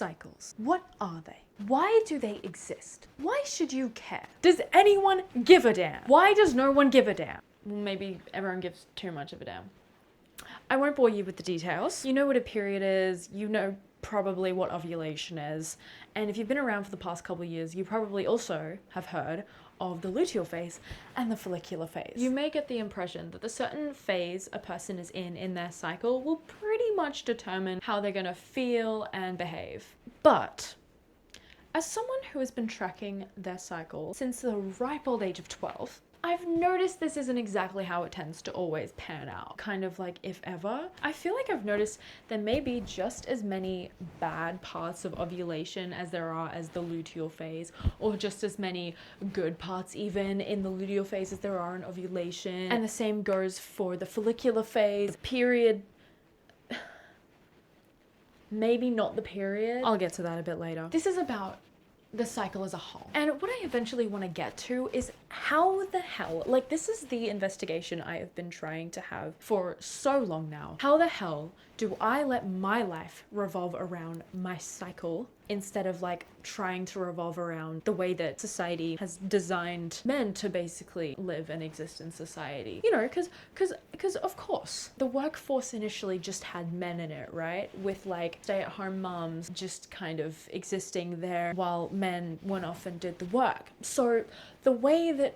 cycles. What are they? Why do they exist? Why should you care? Does anyone give a damn? Why does no one give a damn? Well, maybe everyone gives too much of a damn. I won't bore you with the details. You know what a period is, you know probably what ovulation is, and if you've been around for the past couple of years, you probably also have heard of the luteal phase and the follicular phase. You may get the impression that the certain phase a person is in their cycle will pretty much determine how they're gonna feel and behave. But as someone who has been tracking their cycle since the ripe old age of 12, I've noticed this isn't exactly how it tends to always pan out. Kind of like, if ever. I feel like I've noticed there may be just as many bad parts of ovulation as there are as the luteal phase, or just as many good parts even in the luteal phase as there are in ovulation. And the same goes for the follicular phase, period. Maybe not the period. I'll get to that a bit later. This is about the cycle as a whole. And what I eventually want to get to is how the hell, like, this is the investigation I have been trying to have for so long now. How the hell do I let my life revolve around my cycle instead of like trying to revolve around the way that society has designed men to basically live and exist in society? You know, because of course the workforce initially just had men in it, right? With like stay-at-home moms just kind of existing there while men went off and did the work. So the way that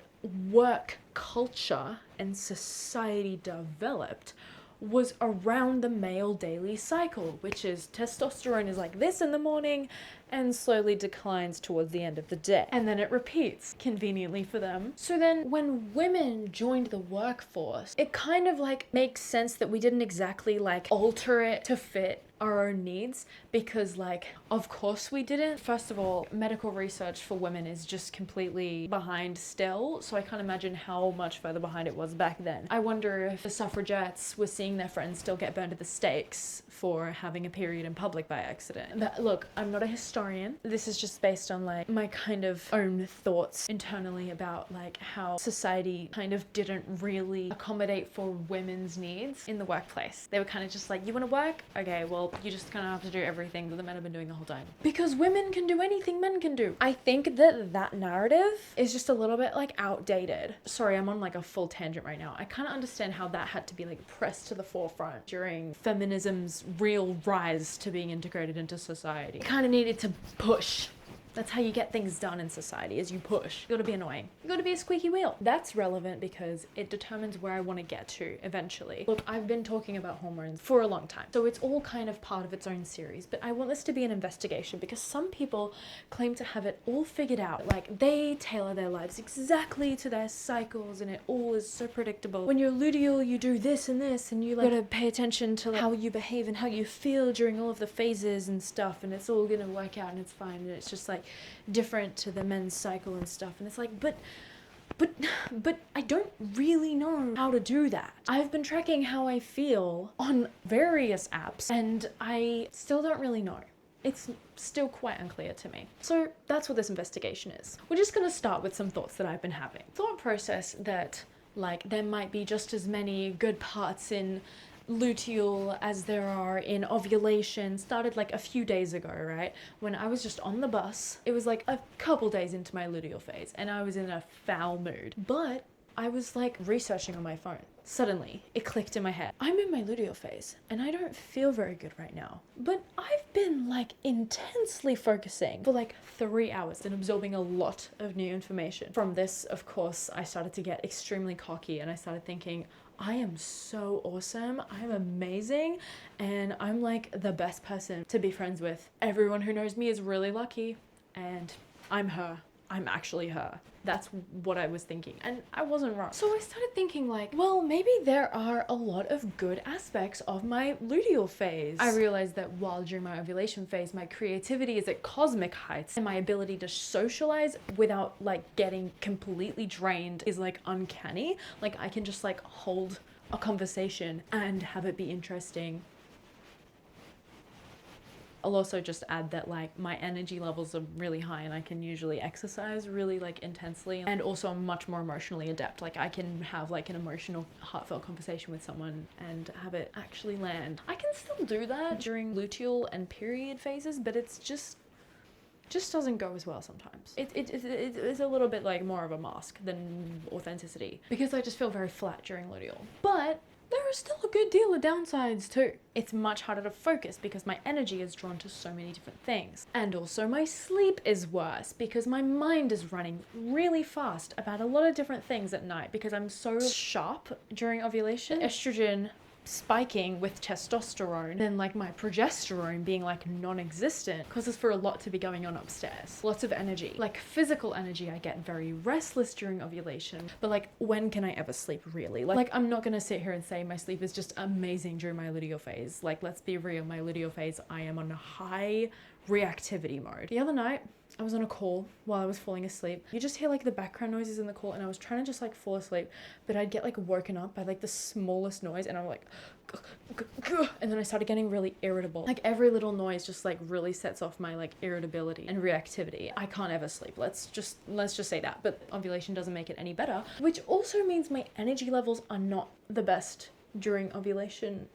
work culture and society developed was around the male daily cycle, which is testosterone is like this in the morning and slowly declines towards the end of the day. And then it repeats conveniently for them. So then when women joined the workforce, it kind of like makes sense that we didn't exactly like alter it to fit our own needs, because like, of course we didn't. First of all, medical research for women is just completely behind still, so I can't imagine how much further behind it was back then. I wonder if the suffragettes were seeing their friends still get burned at the stakes for having a period in public by accident. But look, I'm not a historian. This is just based on like my kind of own thoughts internally about like how society kind of didn't really accommodate for women's needs in the workplace. They were kind of just like, you want to work? Okay, well, you just kind of have to do everything that the men have been doing the whole time. Because women can do anything men can do. I think that narrative is just a little bit like outdated. Sorry, I'm on like a full tangent right now. I kind of understand how that had to be like pressed to the forefront during feminism's real rise to being integrated into society. It kind of needed to push. That's how you get things done in society, is you push. You gotta be annoying. You gotta be a squeaky wheel. That's relevant because it determines where I want to get to eventually. Look, I've been talking about hormones for a long time, so it's all kind of part of its own series, but I want this to be an investigation because some people claim to have it all figured out. Like, they tailor their lives exactly to their cycles and it all is so predictable. When you're luteal, you do this and this, and you like gotta pay attention to like, how you behave and how you feel during all of the phases and stuff, and it's all gonna work out and it's fine, and it's just like different to the men's cycle and stuff. And it's like, but I don't really know how to do that. I've been tracking how I feel on various apps and I still don't really know. It's still quite unclear to me. So that's what this investigation is. We're just gonna start with some thoughts that I've been having. Thought process that like there might be just as many good parts in luteal as there are in ovulation started like a few days ago, right? When I was just on the bus. It was like a couple days into my luteal phase and I was in a foul mood. But I was like researching on my phone. Suddenly, it clicked in my head. I'm in my luteal phase and I don't feel very good right now. But I've been like intensely focusing for like 3 hours and absorbing a lot of new information. From this, of course, I started to get extremely cocky and I started thinking, I am so awesome, I'm amazing, and I'm like the best person to be friends with. Everyone who knows me is really lucky, and I'm her. I'm actually her. That's what I was thinking, and I wasn't wrong. So I started thinking like, well, maybe there are a lot of good aspects of my luteal phase. I realized that while during my ovulation phase, my creativity is at cosmic heights, and my ability to socialize without like getting completely drained is like uncanny. Like I can just like hold a conversation and have it be interesting. I'll also just add that like my energy levels are really high and I can usually exercise really like intensely, and also I'm much more emotionally adept. Like I can have like an emotional heartfelt conversation with someone and have it actually land. I can still do that during luteal and period phases, but it's just doesn't go as well sometimes. It's a little bit like more of a mask than authenticity, because I just feel very flat during luteal. But there are still a good deal of downsides too. It's much harder to focus because my energy is drawn to so many different things. And also my sleep is worse because my mind is running really fast about a lot of different things at night because I'm so sharp during ovulation. Estrogen spiking with testosterone, then like my progesterone being like non-existent, causes for a lot to be going on upstairs. Lots of energy, like physical energy. I get very restless during ovulation, but like when can I ever sleep really? Like I'm not gonna sit here and say my sleep is just amazing during my luteal phase. Like let's be real, my luteal phase I am on a high reactivity mode. The other night I was on a call while I was falling asleep. You just hear like the background noises in the call, and I was trying to just like fall asleep, but I'd get like woken up by like the smallest noise, and I'm like, and then I started getting really irritable. Like every little noise just like really sets off my like irritability and reactivity. I can't ever sleep. Let's just say that. But ovulation doesn't make it any better, which also means my energy levels are not the best during ovulation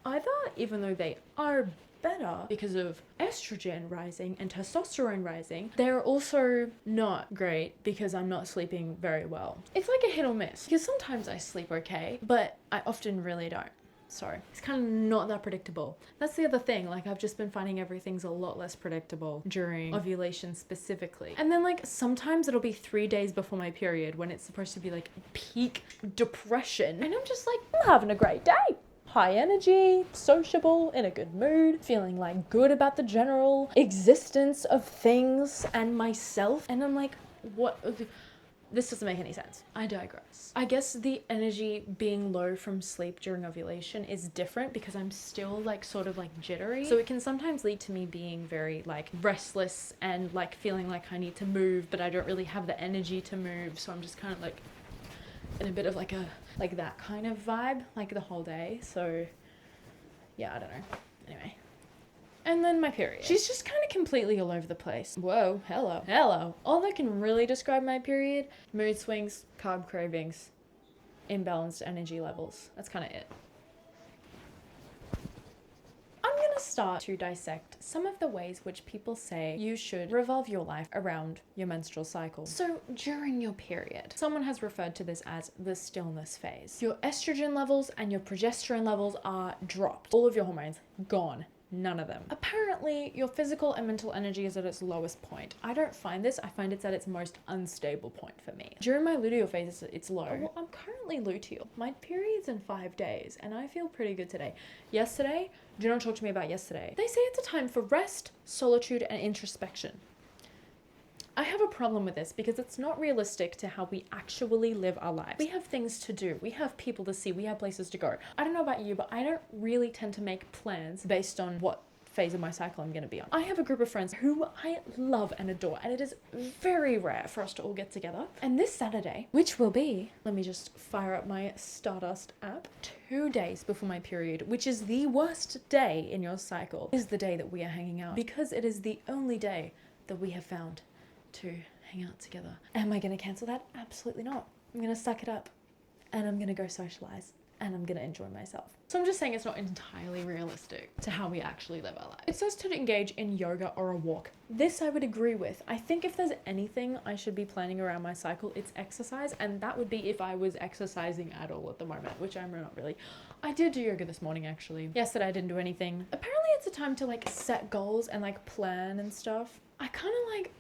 either, even though they are better because of estrogen rising and testosterone rising. They're also not great because I'm not sleeping very well. It's like a hit or miss, because sometimes I sleep okay, but I often really don't. So it's kind of not that predictable. That's the other thing. Like I've just been finding everything's a lot less predictable during ovulation specifically. And then like sometimes it'll be 3 days before my period when it's supposed to be like peak depression, and I'm just like, I'm having a great day. High energy, sociable, in a good mood, feeling like good about the general existence of things and myself. And I'm like, what? This doesn't make any sense. I digress. I guess the energy being low from sleep during ovulation is different because I'm still like sort of like jittery. So it can sometimes lead to me being very like restless and like feeling like I need to move, but I don't really have the energy to move. So I'm just kind of like in a bit of like that kind of vibe like the whole day. So yeah, I don't know. Anyway. And then my period. She's just kind of completely all over the place. Whoa, hello. All that can really describe my period: mood swings, carb cravings, imbalanced energy levels. That's kind of it. I'm gonna start to dissect some of the ways which people say you should revolve your life around your menstrual cycle. So during your period, someone has referred to this as the stillness phase. Your estrogen levels and your progesterone levels are dropped. All of your hormones gone. None of them. Apparently, your physical and mental energy is at its lowest point. I don't find this. I find it's at its most unstable point for me. During my luteal phase, it's low. Well, I'm currently luteal. My period's in 5 days, and I feel pretty good today. Yesterday, do not talk to me about yesterday. They say it's a time for rest, solitude, and introspection. I have a problem with this because it's not realistic to how we actually live our lives. We have things to do, we have people to see, we have places to go. I don't know about you, but I don't really tend to make plans based on what phase of my cycle I'm going to be on. I have a group of friends who I love and adore, and it is very rare for us to all get together. And this Saturday, which will be, let me just fire up my Stardust app, 2 days before my period, which is the worst day in your cycle, is the day that we are hanging out, because it is the only day that we have found to hang out together. Am I gonna cancel that? Absolutely not. I'm gonna suck it up, and I'm gonna go socialize, and I'm gonna enjoy myself. So I'm just saying it's not entirely realistic to how we actually live our lives. It says to engage in yoga or a walk. This I would agree with. I think if there's anything I should be planning around my cycle, it's exercise, and that would be if I was exercising at all at the moment, which I'm not really. I did do yoga this morning actually. Yesterday I didn't do anything. Apparently it's a time to like set goals and like plan and stuff. I kind of like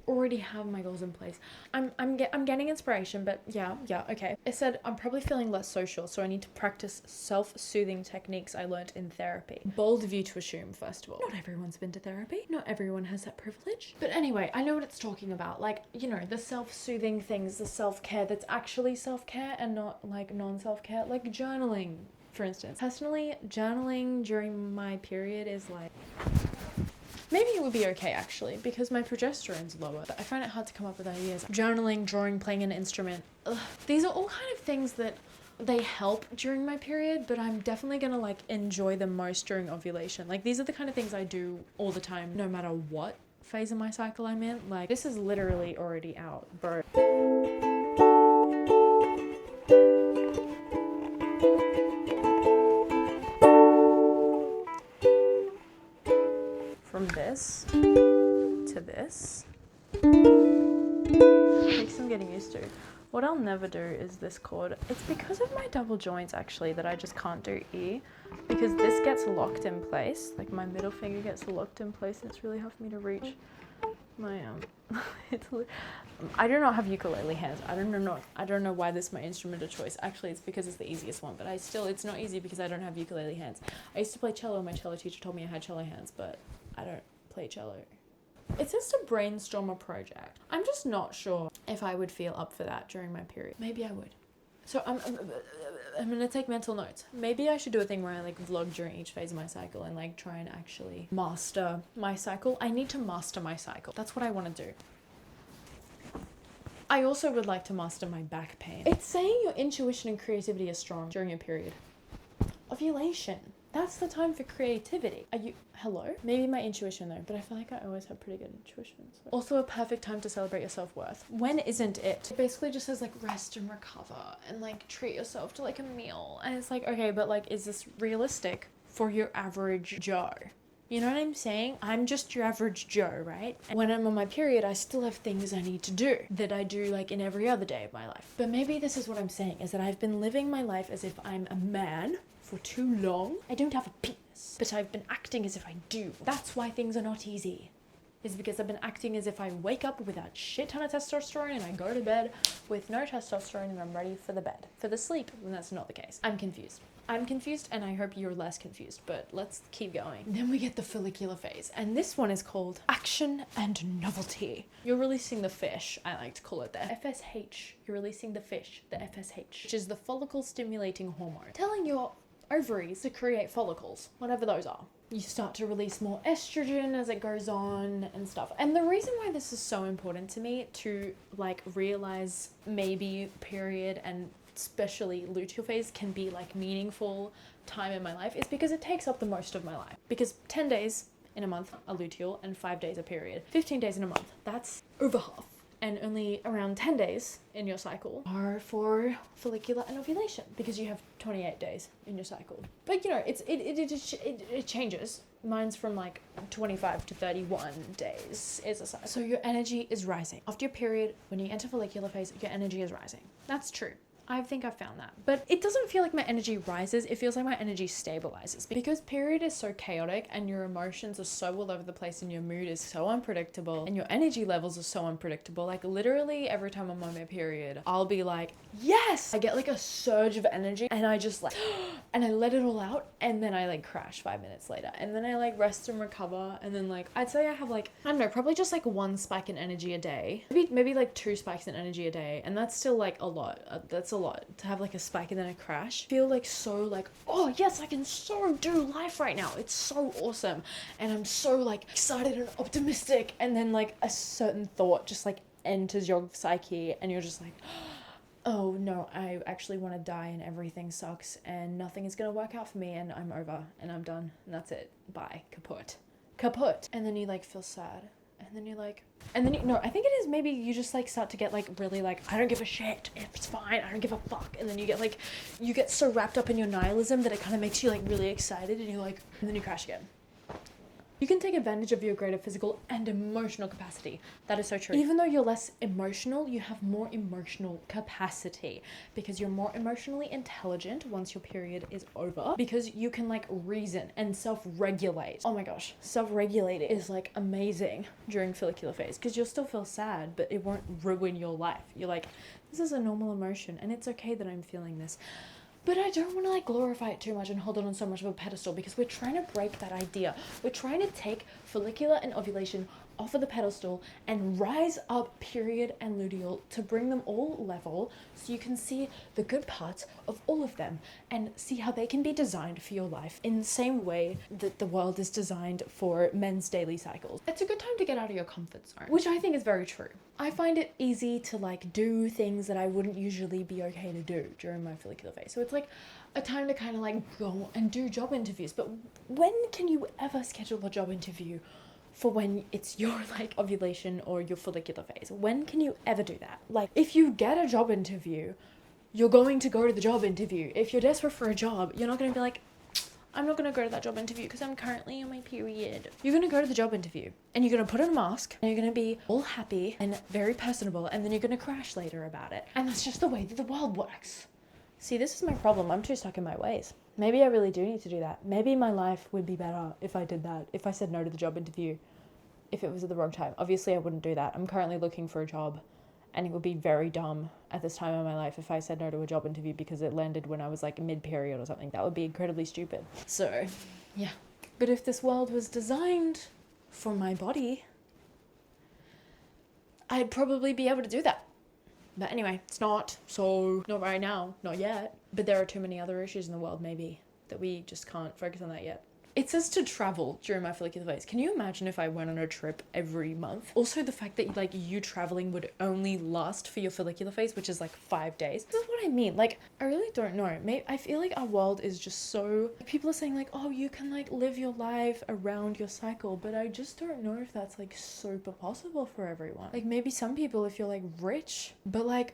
already have my goals in place. I'm getting inspiration, but yeah, okay. It said I'm probably feeling less social, so I need to practice self-soothing techniques I learnt in therapy. Bold of you to assume, first of all. Not everyone's been to therapy. Not everyone has that privilege. But anyway, I know what it's talking about. Like, you know, the self-soothing things, the self-care that's actually self-care and not like non-self-care, like journaling, for instance. Personally, journaling during my period is like, maybe it would be okay actually, because my progesterone's lower, but I find it hard to come up with ideas. Journaling, drawing, playing an instrument. Ugh. These are all kind of things that they help during my period, but I'm definitely gonna like enjoy them most during ovulation. Like these are the kind of things I do all the time, no matter what phase of my cycle I'm in. Like this is literally already out, bro. From this to this takes some getting used to. What I'll never do is this chord. It's because of my double joints actually that I just can't do E, because this gets locked in place. Like my middle finger gets locked in place and it's really hard for me to reach my I do not have ukulele hands. I don't know why this is my instrument of choice. Actually, it's because it's the easiest one, but it's not easy because I don't have ukulele hands. I used to play cello and my cello teacher told me I had cello hands, but I don't play cello. It says to brainstorm a project. I'm just not sure if I would feel up for that during my period. Maybe I would. So I'm gonna take mental notes. Maybe I should do a thing where I like vlog during each phase of my cycle and like try and actually master my cycle. I need to master my cycle. That's what I want to do. I also would like to master my back pain. It's saying your intuition and creativity are strong during your period. Ovulation. That's the time for creativity. Are you, hello? Maybe my intuition though, but I feel like I always have pretty good intuition. So. Also a perfect time to celebrate your self-worth. When isn't it? It basically just says like rest and recover and like treat yourself to like a meal. And it's like, okay, but like, is this realistic for your average Joe? You know what I'm saying? I'm just your average Joe, right? And when I'm on my period, I still have things I need to do that I do like in every other day of my life. But maybe this is what I'm saying, is that I've been living my life as if I'm a man for too long. I don't have a penis, but I've been acting as if I do. That's why things are not easy. Is because I've been acting as if I wake up with a shit ton of testosterone and I go to bed with no testosterone and I'm ready for the bed, for the sleep, when that's not the case. I'm confused. I'm confused and I hope you're less confused, but let's keep going. Then we get the follicular phase, and this one is called action and novelty. You're releasing the fish, I like to call it the FSH. You're releasing the fish, the FSH, which is the follicle stimulating hormone, telling your ovaries to create follicles, whatever those are. You start to release more estrogen as it goes on and stuff. And the reason why this is so important to me to like realize maybe period and especially luteal phase can be like meaningful time in my life is because it takes up the most of my life. Because 10 days in a month are luteal and 5 days a period. 15 days in a month, that's over half. And only around 10 days in your cycle are for follicular and ovulation because you have 28 days in your cycle. But you know, it changes. Mine's from like 25 to 31 days is a cycle. So your energy is rising. After your period, when you enter follicular phase, your energy is rising. That's true. I think I've found that. But it doesn't feel like my energy rises, it feels like my energy stabilizes. Because period is so chaotic and your emotions are so all over the place and your mood is so unpredictable and your energy levels are so unpredictable. Like literally every time I'm on my period, I'll be like, yes! I get like a surge of energy and I just like, and I let it all out and then I like crash 5 minutes later. And then I like rest and recover and then like, I'd say I have like, I don't know, probably just like 1 spike in energy a day. Maybe like 2 spikes in energy a day. And that's still like a lot. That's a lot to have like a spike and then a crash. Feel like so like, oh yes, I can so do life right now. It's so awesome. And I'm so like excited and optimistic. And then like a certain thought just like enters your psyche and you're just like, oh no, I actually want to die and everything sucks and nothing is going to work out for me and I'm over and I'm done and that's it. Bye. Kaput. And then you like feel sad. And then you're like, and then no, I think it is maybe you just like start to get like really like, I don't give a shit, it's fine, I don't give a fuck. And then you get like, you get so wrapped up in your nihilism that it kind of makes you like really excited and you're like, and then you crash again. You can take advantage of your greater physical and emotional capacity. That is so true. Even though you're less emotional, you have more emotional capacity because you're more emotionally intelligent once your period is over because you can like reason and self-regulate. Oh my gosh, self-regulate is like amazing during follicular phase because you'll still feel sad, but it won't ruin your life. You're like, this is a normal emotion and it's okay that I'm feeling this. But I don't want to like glorify it too much and hold it on so much of a pedestal because we're trying to break that idea. We're trying to take follicular and ovulation off of the pedestal and rise up period and luteal to bring them all level so you can see the good parts of all of them and see how they can be designed for your life in the same way that the world is designed for men's daily cycles. It's a good time to get out of your comfort zone, which I think is very true. I find it easy to like do things that I wouldn't usually be okay to do during my follicular phase. So it's like a time to kind of like go and do job interviews. But when can you ever schedule a job interview for when it's your like ovulation or your follicular phase? When can you ever do that? Like if you get a job interview, you're going to go to the job interview. If you're desperate for a job, you're not going to be like, I'm not going to go to that job interview because I'm currently on my period. You're going to go to the job interview and you're going to put on a mask and you're going to be all happy and very personable, and then you're going to crash later about it. And that's just the way that the world works. See, this is my problem. I'm too stuck in my ways. Maybe I really do need to do that. Maybe my life would be better if I did that. If I said no to the job interview, if it was at the wrong time. Obviously, I wouldn't do that. I'm currently looking for a job, and it would be very dumb at this time of my life if I said no to a job interview because it landed when I was like mid-period or something. That would be incredibly stupid. So, yeah. But if this world was designed for my body, I'd probably be able to do that. But anyway, it's not. So, not right now. Not yet. But there are too many other issues in the world, maybe, that we just can't focus on that yet. It says to travel during my follicular phase. Can you imagine if I went on a trip every month? Also, the fact that like you traveling would only last for your follicular phase, which is like 5 days. This is what I mean. Like, I really don't know. Maybe I feel like our world is just so... People are saying like, oh, you can like live your life around your cycle, but I just don't know if that's like super possible for everyone. Like maybe some people if you're like rich, but like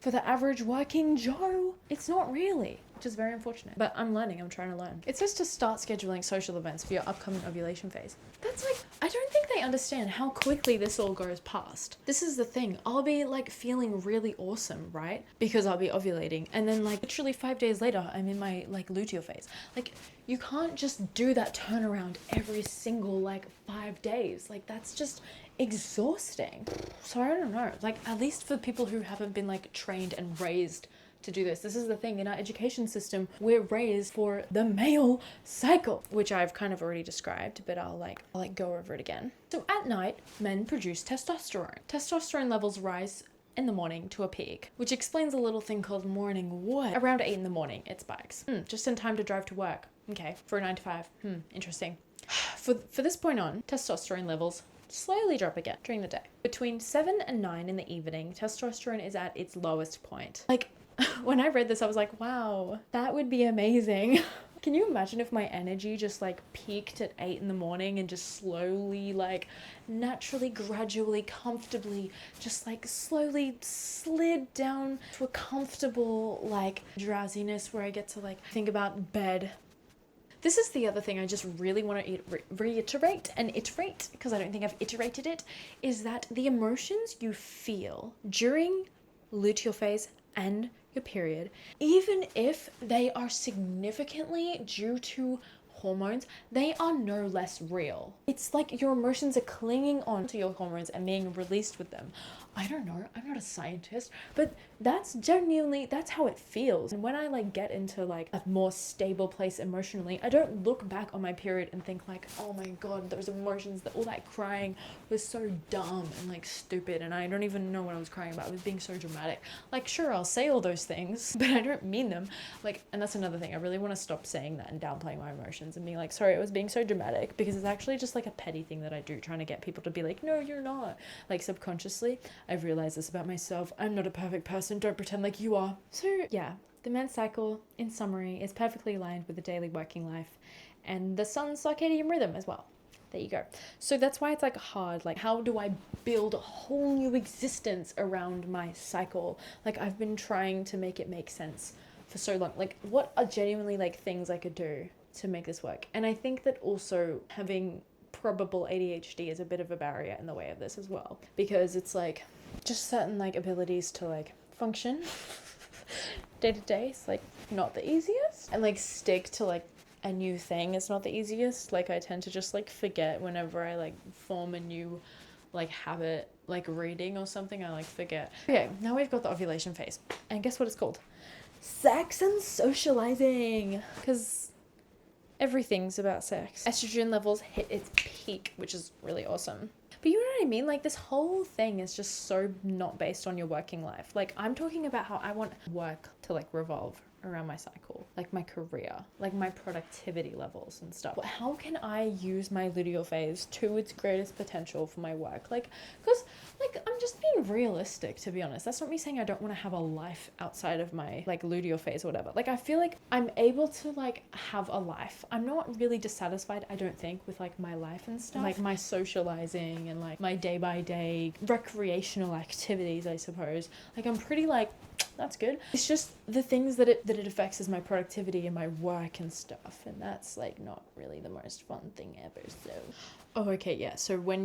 for the average working Joe, it's not really. Which is very unfortunate. But I'm learning, I'm trying to learn. It says to start scheduling social events for your upcoming ovulation phase. That's like, I don't think they understand how quickly this all goes past. This is the thing, I'll be like feeling really awesome, right? Because I'll be ovulating. And then like literally 5 days later, I'm in my like luteal phase. Like you can't just do that turnaround every single like 5 days. Like that's just exhausting. So I don't know, like at least for people who haven't been like trained and raised to do this. This is the thing, in our education system, we're raised for the male cycle, which I've kind of already described, but I'll go over it again. So at night, men produce testosterone. Testosterone levels rise in the morning to a peak, which explains a little thing called morning wood. Around 8 in the morning, it spikes. Just in time to drive to work. Okay, for a 9 to 5. Interesting. For this point on, testosterone levels slowly drop again during the day. Between 7 and 9 in the evening, testosterone is at its lowest point. Like, when I read this, I was like, wow, that would be amazing. Can you imagine if my energy just like peaked at 8 in the morning and just slowly, like naturally, gradually, comfortably, just like slowly slid down to a comfortable like drowsiness where I get to like think about bed. This is the other thing I just really want to reiterate and iterate, because I don't think I've iterated it, is that the emotions you feel during luteal phase and your period, even if they are significantly due to hormones, they are no less real. It's like your emotions are clinging on to your hormones and being released with them. I don't know, I'm not a scientist, but that's genuinely, that's how it feels. And when I like get into like a more stable place emotionally, I don't look back on my period and think like, oh my god, those emotions, that all that crying was so dumb and like stupid, and I don't even know what I was crying about. I was being so dramatic. Like sure, I'll say all those things, but I don't mean them. Like, and that's another thing, I really want to stop saying that and downplaying my emotions and being like, sorry, I was being so dramatic, because it's actually just like a petty thing that I do, trying to get people to be like, no, you're not. Like subconsciously, I've realized this about myself. I'm not a perfect person. Don't pretend like you are. So yeah, the men's cycle, in summary, is perfectly aligned with the daily working life and the sun's circadian rhythm as well. There you go. So that's why it's like hard. Like, how do I build a whole new existence around my cycle? Like, I've been trying to make it make sense for so long. Like, what are genuinely like things I could do to make this work? And I think that also having probable ADHD is a bit of a barrier in the way of this as well, because it's like just certain like abilities to like function day to day is like not the easiest, and like stick to like a new thing is not the easiest. Like I tend to just like forget whenever I like form a new like habit, like reading or something, I like forget. Okay, now we've got the ovulation phase, and guess what it's called? Sex and socializing. Because everything's about sex. Estrogen levels hit its peak, which is really awesome. But you know what I mean? Like, this whole thing is just so not based on your working life. Like, I'm talking about how I want work to like revolve around my cycle, like my career, like my productivity levels and stuff. How can I use my luteal phase to its greatest potential for my work? Like, because like I'm just being realistic, to be honest. That's not me saying I don't want to have a life outside of my like luteal phase or whatever. Like, I feel like I'm able to like have a life. I'm not really dissatisfied, I don't think, with like my life and stuff, like my socializing and like my day by day recreational activities, I suppose. Like, I'm pretty like, that's good. It's just the things that it affects is my productivity and my work and stuff, and that's like not really the most fun thing ever. So okay, yeah, so when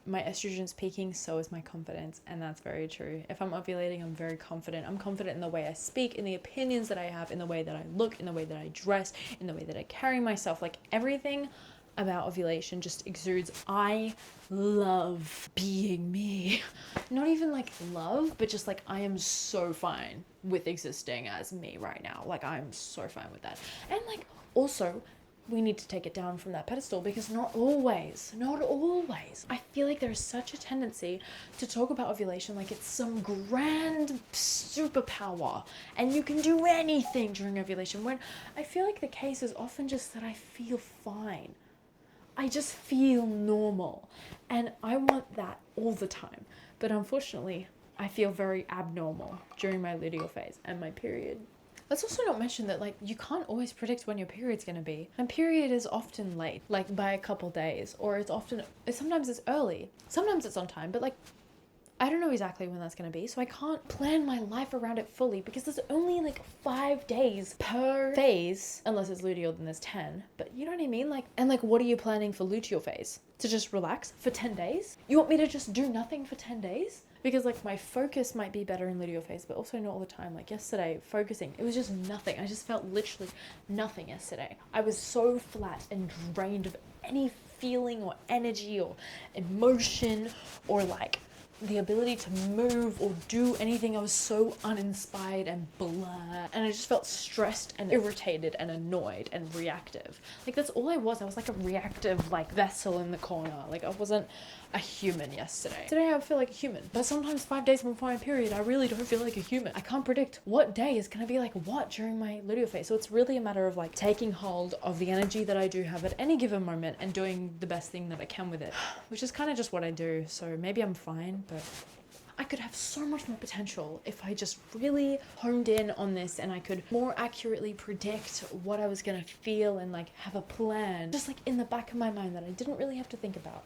my estrogen's peaking, so is my confidence, and that's very true. If I'm ovulating, I'm very confident. I'm confident in the way I speak, in the opinions that I have, in the way that I look, in the way that I dress, in the way that I carry myself. Like, everything about ovulation just exudes, I love being me. Not even like love, but just like I am so fine with existing as me right now. Like, I'm so fine with that. And like, also, we need to take it down from that pedestal, because not always, I feel like there's such a tendency to talk about ovulation like it's some grand superpower and you can do anything during ovulation, when I feel like the case is often just that I feel fine. I just feel normal, and I want that all the time. But unfortunately, I feel very abnormal during my luteal phase and my period. Let's also not mention that like you can't always predict when your period's gonna be. And period is often late, like by a couple days, or sometimes it's early, sometimes it's on time, but like I don't know exactly when that's going to be, so I can't plan my life around it fully, because there's only like 5 days per phase, unless it's luteal, then there's 10. But you know what I mean? Like, and like, what are you planning for luteal phase? To just relax for 10 days? You want me to just do nothing for 10 days? Because like my focus might be better in luteal phase, but also not all the time. Like yesterday, focusing, it was just nothing. I just felt literally nothing yesterday. I was so flat and drained of any feeling or energy or emotion or like the ability to move or do anything. I was so uninspired and blah, and I just felt stressed and irritated and annoyed and reactive. Like, that's all I was. I was like a reactive like vessel in the corner. Like, I wasn't a human yesterday. Today I feel like a human, but sometimes 5 days before my period I really don't feel like a human. I can't predict what day is gonna be like what during my luteal phase, so it's really a matter of like taking hold of the energy that I do have at any given moment and doing the best thing that I can with it, which is kind of just what I do. So maybe I'm fine, but I could have so much more potential if I just really honed in on this, and I could more accurately predict what I was gonna feel and like have a plan just like in the back of my mind that I didn't really have to think about.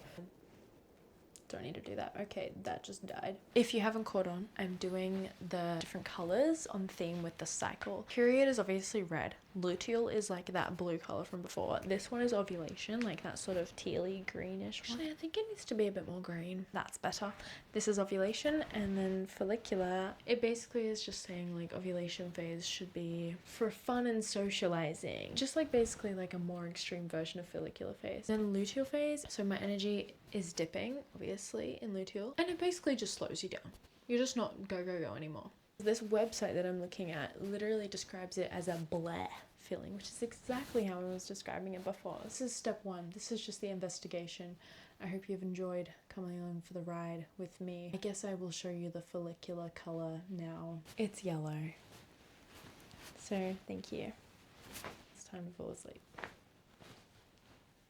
Don't need to do that. Okay, that just died. If you haven't caught on, I'm doing the different colors on theme with the cycle. Period is obviously red. Luteal is like that blue color from before. This one is ovulation, like that sort of tealy greenish one. Actually, I think it needs to be a bit more green. That's better. This is ovulation, and then follicular. It basically is just saying like ovulation phase should be for fun and socializing. Just like basically like a more extreme version of follicular phase. Then luteal phase, so my energy is dipping, obviously, in luteal, and it basically just slows you down. You're just not go anymore. This website that I'm looking at literally describes it as a bleh feeling, which is exactly how I was describing it before. This is step 1. This is just the investigation. I hope you've enjoyed coming along for the ride with me. I guess I will show you the follicular color now. It's yellow. So, thank you. It's time to fall asleep.